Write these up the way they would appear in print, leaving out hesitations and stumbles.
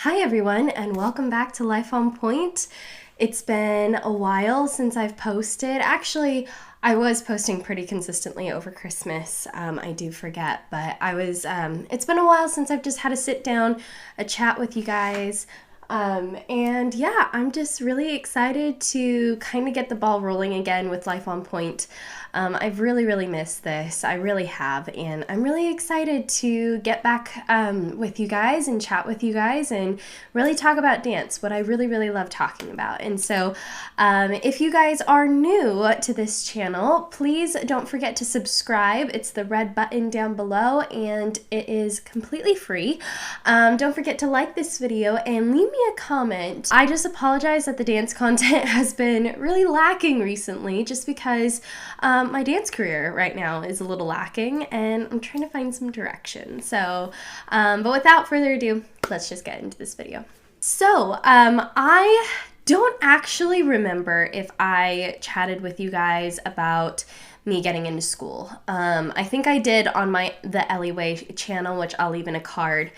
Hi everyone, and welcome back to Life on Point. It's been a while since I've posted. Actually, I was posting pretty consistently over Christmas. I do forget, but it's been a while since I've just had a sit down, a chat with you guys. And yeah, I'm just really excited to kind of get the ball rolling again with Life on Point. I've really missed this. I really have, and I'm really excited to get back with you guys and chat with you guys and really talk about dance, what I really love talking about. And so if you guys are new to this channel, please don't forget to subscribe. It's the red button down below, and it is completely free. Don't forget to like this video and leave me a comment. I just apologize that the dance content has been really lacking recently, just because my dance career right now is a little lacking and I'm trying to find some direction. So, but without further ado, let's just get into this video. So, I don't actually remember if I chatted with you guys about me getting into school. I think I did on the Ellie Way channel, which I'll leave in a card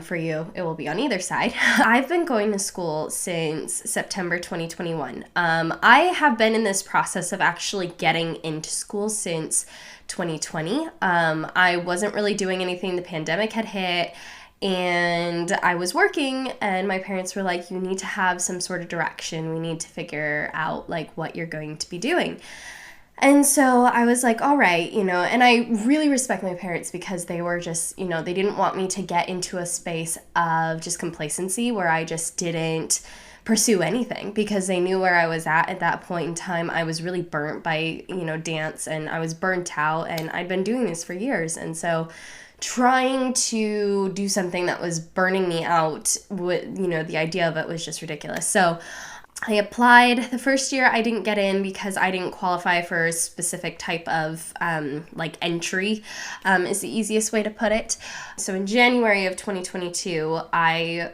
for you. It will be on either side. I've been going to school since September 2021. I have been in this process of actually getting into school since 2020. I wasn't really doing anything. The pandemic had hit, and I was working, and my parents were like, you need to have some sort of direction. We need to figure out like what you're going to be doing. And so I was like, all right, and I really respect my parents because they were just, they didn't want me to get into a space of just complacency where I just didn't pursue anything, because they knew where I was at that point in time. I was really burnt by, dance, and I was burnt out, and I'd been doing this for years. And so trying to do something that was burning me out, the idea of it was just ridiculous. So I applied. The first year I didn't get in because I didn't qualify for a specific type of entry, is the easiest way to put it. So in January of 2022, I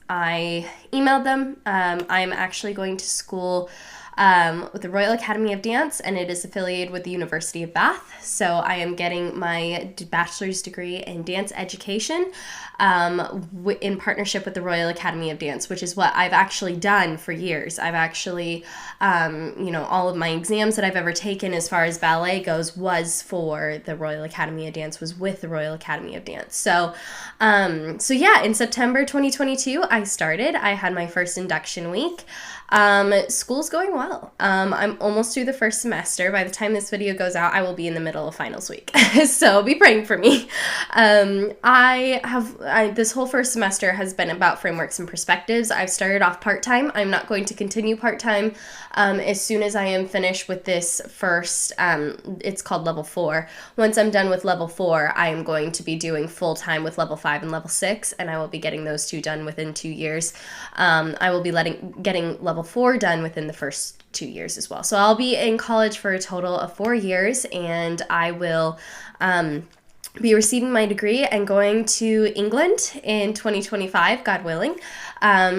emailed them. I'm actually going to school with the Royal Academy of Dance, and it is affiliated with the University of Bath. So I am getting my bachelor's degree in dance education in partnership with the Royal Academy of Dance, which is what I've actually done for years. I've actually, all of my exams that I've ever taken as far as ballet goes was for the Royal Academy of Dance, was with the Royal Academy of Dance. So yeah, in September 2022, I started. I had my first induction week. School's going well. I'm almost through the first semester. By the time this video goes out, I will be in the middle of finals week. So be praying for me. This whole first semester has been about frameworks and perspectives. I've started off part-time. I'm not going to continue part-time. As soon as I am finished with this first, it's called level 4. Once I'm done with level 4, I am going to be doing full-time with level 5 and level 6, and I will be getting those two done within 2 years. I will be getting level 4 done within the first 2 years as well. So I'll be in college for a total of 4 years, and I will be receiving my degree and going to England in 2025, God willing,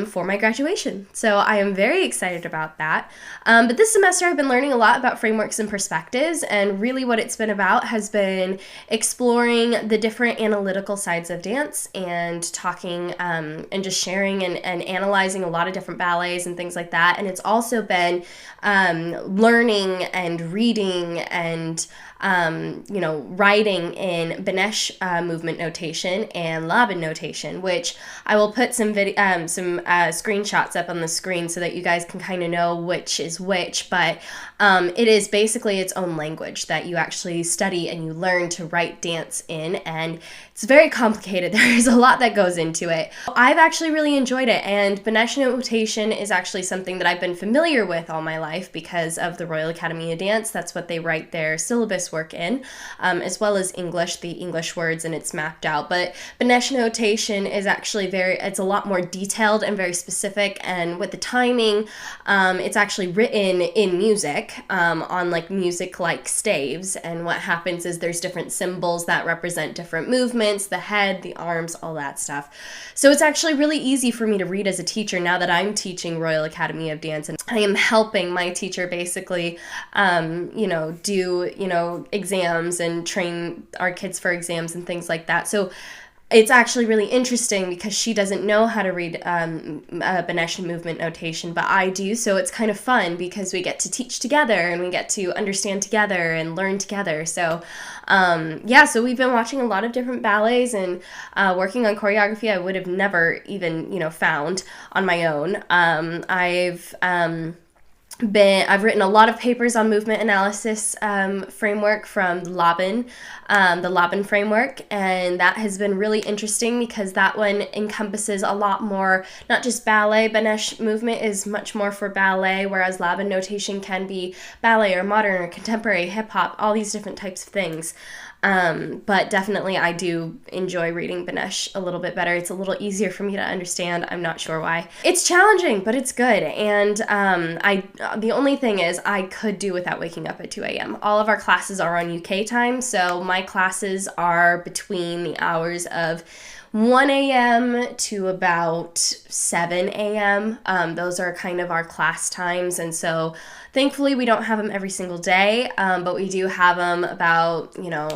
for my graduation. So I am very excited about that. But this semester I've been learning a lot about frameworks and perspectives, and really what it's been about has been exploring the different analytical sides of dance and talking and just sharing and analyzing a lot of different ballets and things like that. And it's also been learning and reading and writing in Benesh movement notation and Laban notation, which I will put some screenshots up on the screen so that you guys can kind of know which is which, but it is basically its own language that you actually study and you learn to write dance in, and it's very complicated. There is a lot that goes into it. I've actually really enjoyed it, and Benesh notation is actually something that I've been familiar with all my life because of the Royal Academy of Dance. That's what they write their syllabus work in, as well as English, the English words, and it's mapped out. But Benesh notation is actually it's a lot more detailed and very specific, and with the timing, it's actually written in music, on like music-like staves, and what happens is there's different symbols that represent different movements, the head, the arms, all that stuff. So it's actually really easy for me to read as a teacher now that I'm teaching Royal Academy of Dance, and I am helping my teacher basically, do, exams and train our kids for exams and things like that. So it's actually really interesting because she doesn't know how to read Benesh movement notation, but I do. So it's kind of fun because we get to teach together and we get to understand together and learn together. So yeah, so we've been watching a lot of different ballets and working on choreography I would have never even, found on my own. I've written a lot of papers on movement analysis framework from the Laban framework, and that has been really interesting because that one encompasses a lot more, not just ballet. Benesh movement is much more for ballet, whereas Laban notation can be ballet or modern or contemporary, hip hop, all these different types of things. But definitely I do enjoy reading Benesh a little bit better. It's a little easier for me to understand. I'm not sure why. It's challenging, but it's good. And the only thing is I could do without waking up at 2 a.m. All of our classes are on UK time, so my classes are between the hours of 1 a.m. to about 7 a.m. Those are kind of our class times, and so thankfully we don't have them every single day, but we do have them about,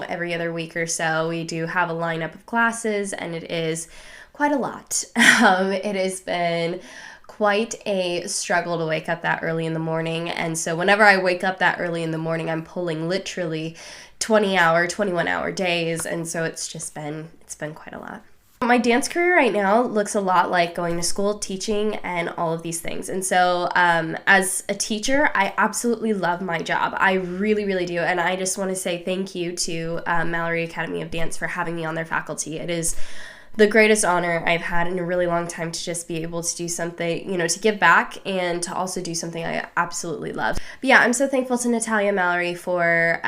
every other week or so. We do have a lineup of classes, and it is quite a lot. It has been quite a struggle to wake up that early in the morning, and so whenever I wake up that early in the morning, I'm pulling literally 20-hour, 21-hour days, and so it's been quite a lot. My dance career right now looks a lot like going to school, teaching, and all of these things. And so as a teacher, I absolutely love my job. I really, really do. And I just want to say thank you to Mallory Academy of Dance for having me on their faculty. It is the greatest honor I've had in a really long time to just be able to do something, to give back and to also do something I absolutely love. But yeah, I'm so thankful to Natalia Mallory for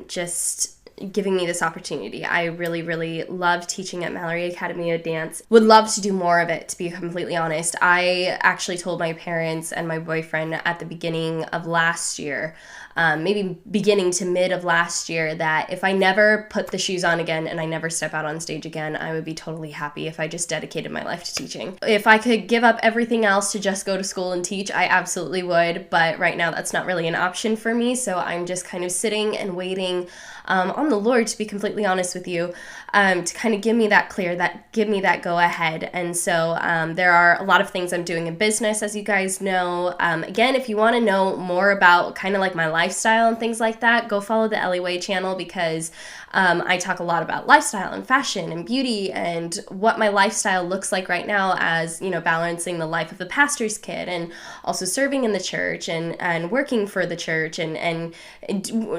just giving me this opportunity. I really, really love teaching at Mallory Academy of Dance. Would love to do more of it, to be completely honest. I actually told my parents and my boyfriend at the beginning of last year, maybe beginning to mid of last year, that if I never put the shoes on again and I never step out on stage again, I would be totally happy if I just dedicated my life to teaching. If I could give up everything else to just go to school and teach, I absolutely would, but right now that's not really an option for me, so I'm just kind of sitting and waiting on the Lord, to be completely honest with you, to kind of give me that go ahead. And so there are a lot of things I'm doing in business, as you guys know. Again, if you want to know more about kind of like my lifestyle and things like that, go follow the Ellie Way channel, because I talk a lot about lifestyle and fashion and beauty and what my lifestyle looks like right now as, balancing the life of a pastor's kid and also serving in the church and working for the church and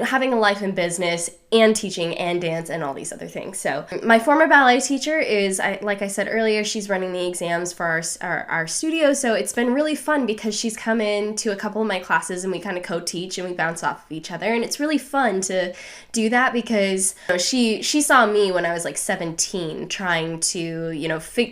having a life in business and teaching and dance and all these other things. So my former ballet teacher is, like I said earlier, she's running the exams for our studio. So it's been really fun because she's come in to a couple of my classes and we kind of co-teach and we bounce off of each other. And it's really fun to do that because she saw me when I was like 17 trying to,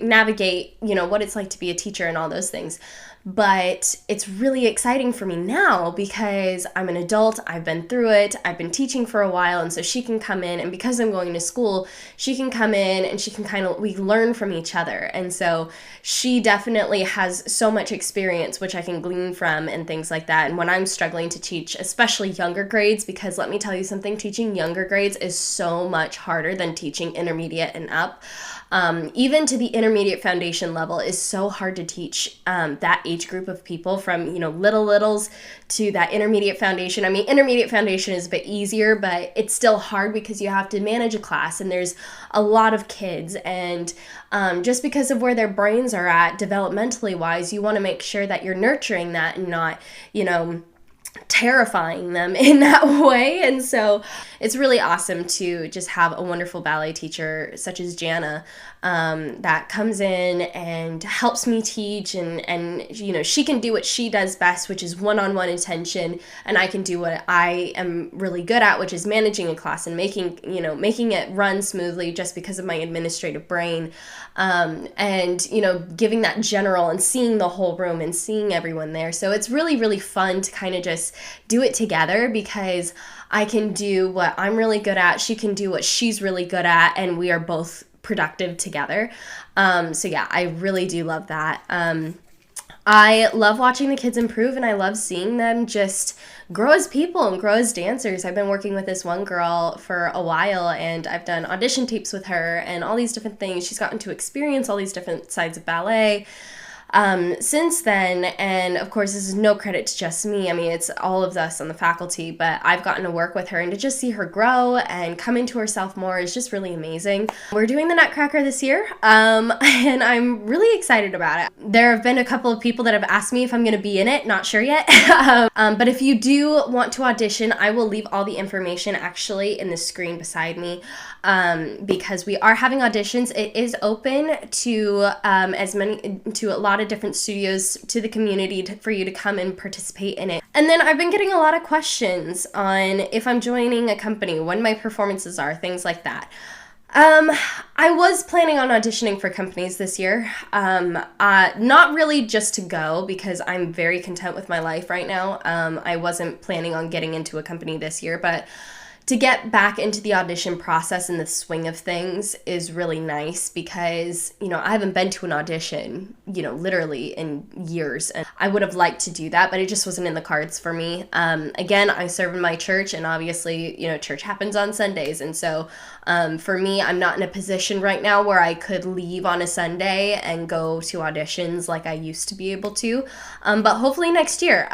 navigate, what it's like to be a teacher and all those things. But it's really exciting for me now because I'm an adult, I've been through it, I've been teaching for a while, and so she can come in, and because I'm going to school, she can come in and she can we learn from each other. And so she definitely has so much experience, which I can glean from and things like that. And when I'm struggling to teach, especially younger grades, because let me tell you something, teaching younger grades is so much harder than teaching intermediate and up. Even to the intermediate foundation level is so hard to teach that age group of people from, littles to that intermediate foundation. I mean, intermediate foundation is a bit easier, but it's still hard because you have to manage a class and there's a lot of kids. And just because of where their brains are at developmentally wise, you want to make sure that you're nurturing that and not, terrifying them in that way. And so it's really awesome to just have a wonderful ballet teacher such as Jana that comes in and helps me teach and she can do what she does best, which is one-on-one attention, and I can do what I am really good at, which is managing a class and making it run smoothly just because of my administrative brain, and giving that general and seeing the whole room and seeing everyone there. So it's really, really fun to kind of just do it together because I can do what I'm really good at, she can do what she's really good at, and we are both productive together. So yeah, I really do love that. I love watching the kids improve, and I love seeing them just grow as people and grow as dancers. I've been working with this one girl for a while, and I've done audition tapes with her and all these different things. She's gotten to experience all these different sides of ballet since then, and of course this is no credit to just me. I mean, it's all of us on the faculty, but I've gotten to work with her, and to just see her grow and come into herself more is just really amazing. We're doing the Nutcracker this year, and I'm really excited about it. There have been a couple of people that have asked me if I'm going to be in it, not sure yet. But if you do want to audition, I will leave all the information actually in the screen beside me, because we are having auditions. It is open to a lot of different studios, to the community, for you to come and participate in it. And then I've been getting a lot of questions on if I'm joining a company, when my performances are, things like that. I was planning on auditioning for companies this year. Not really just to go, because I'm very content with my life right now. I wasn't planning on getting into a company this year, but to get back into the audition process and the swing of things is really nice, because, you know, I haven't been to an audition, you know, literally in years, and I would have liked to do that, but it just wasn't in the cards for me. Again, I serve in my church, and obviously, you know, church happens on Sundays, and so for me, I'm not in a position right now where I could leave on a Sunday and go to auditions like I used to be able to, but hopefully next year.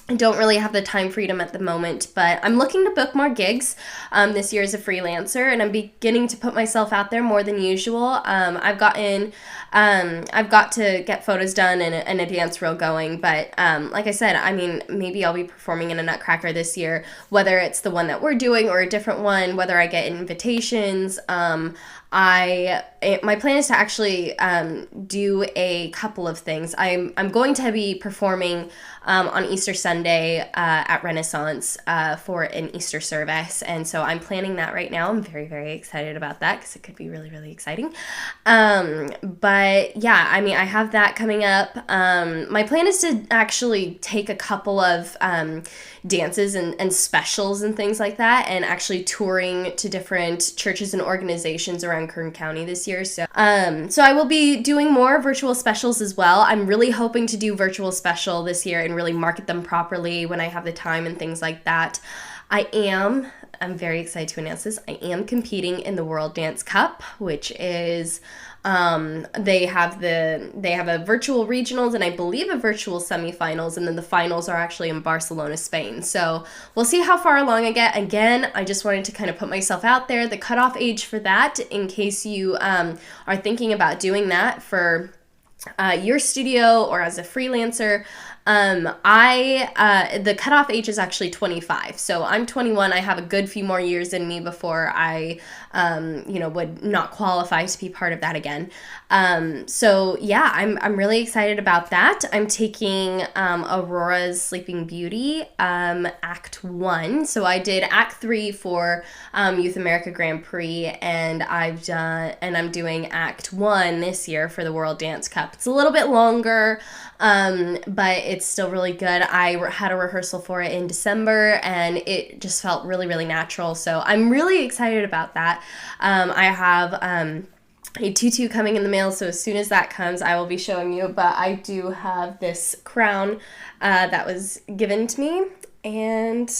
I don't really have the time freedom at the moment, but I'm looking to book more gigs this year as a freelancer, and I'm beginning to put myself out there more than usual. I've got to get photos done and a dance reel going, but like I said, I mean, maybe I'll be performing in a Nutcracker this year, whether it's the one that we're doing or a different one, whether I get invitations. My plan is to actually do a couple of things. I'm going to be performing on Easter Sunday at Renaissance for an Easter service, and so I'm planning that right now. I'm very, very excited about that, because it could be really, really exciting. But yeah, I mean, I have that coming up. My plan is to actually take a couple of dances and specials and things like that, and actually touring to different churches and organizations around Kern County this year. So I will be doing more virtual specials as well. I'm really hoping to do virtual special this year and really market them properly when I have the time and things like that. I'm very excited to announce this. I am competing in the World Dance Cup, which is they have a virtual regionals and I believe a virtual semifinals, and then the finals are actually in Barcelona, Spain. So we'll see how far along I get. Again, I just wanted to kind of put myself out there. The cutoff age for that, in case you are thinking about doing that for your studio or as a freelancer, the cutoff age is actually 25. So I'm 21. I have a good few more years in me before I, would not qualify to be part of that again. So yeah, I'm really excited about that. I'm taking Aurora's Sleeping Beauty, Act 1. So I did Act 3 for Youth America Grand Prix, and I'm doing Act 1 this year for the World Dance Cup. It's a little bit longer, but it's still really good. I had a rehearsal for it in December, and it just felt really, really natural. So I'm really excited about that. I have a tutu coming in the mail, so as soon as that comes, I will be showing you. But I do have this crown that was given to me, and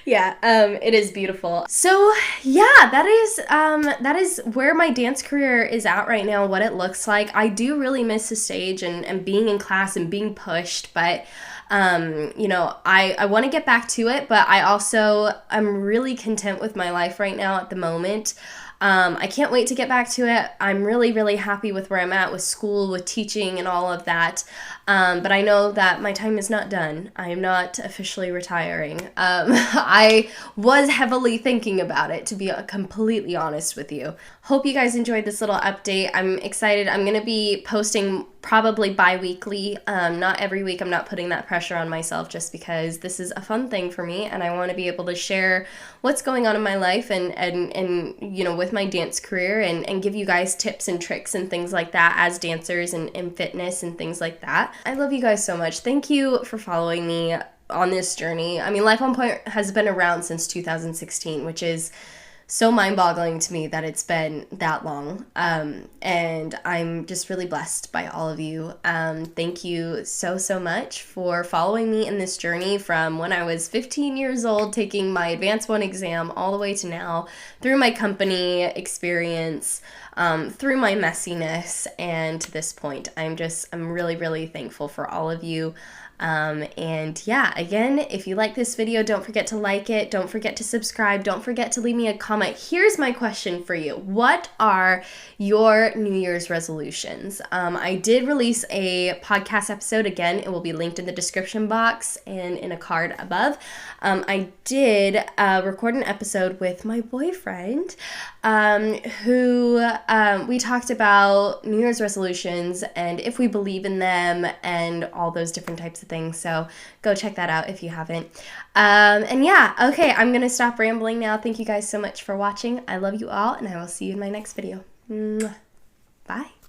yeah, it is beautiful. So yeah, that is where my dance career is at right now, what it looks like. I do really miss the stage and being in class and being pushed, but I want to get back to it, but I'm really content with my life right now at the moment. I can't wait to get back to it. I'm really, really happy with where I'm at with school, with teaching and all of that. But I know that my time is not done. I am not officially retiring. I was heavily thinking about it, to be completely honest with you. Hope you guys enjoyed this little update. I'm excited. I'm going to be posting probably bi-weekly, not every week. I'm not putting that pressure on myself, just because this is a fun thing for me, and I want to be able to share what's going on in my life and with my dance career, and give you guys tips and tricks and things like that as dancers and fitness and things like that. I love you guys so much. Thank you for following me on this journey. I mean, Life on Point has been around since 2016, which is so mind-boggling to me that it's been that long. And I'm just really blessed by all of you. Thank you so, so much for following me in this journey from when I was 15 years old, taking my Advanced 1 exam, all the way to now, through my company experience, through my messiness, and to this point. I'm really, really thankful for all of you. And yeah, again, if you like this video, don't forget to like it. Don't forget to subscribe. Don't forget to leave me a comment. Here's my question for you. What are your New Year's resolutions? I did release a podcast episode. Again, it will be linked in the description box and in a card above. I did record an episode with my boyfriend, who we talked about New Year's resolutions and if we believe in them and all those different types of things. So go check that out if you haven't. And yeah, okay, I'm gonna stop rambling now. Thank you guys so much for watching. I love you all, and I will see you in my next video. Mwah. Bye.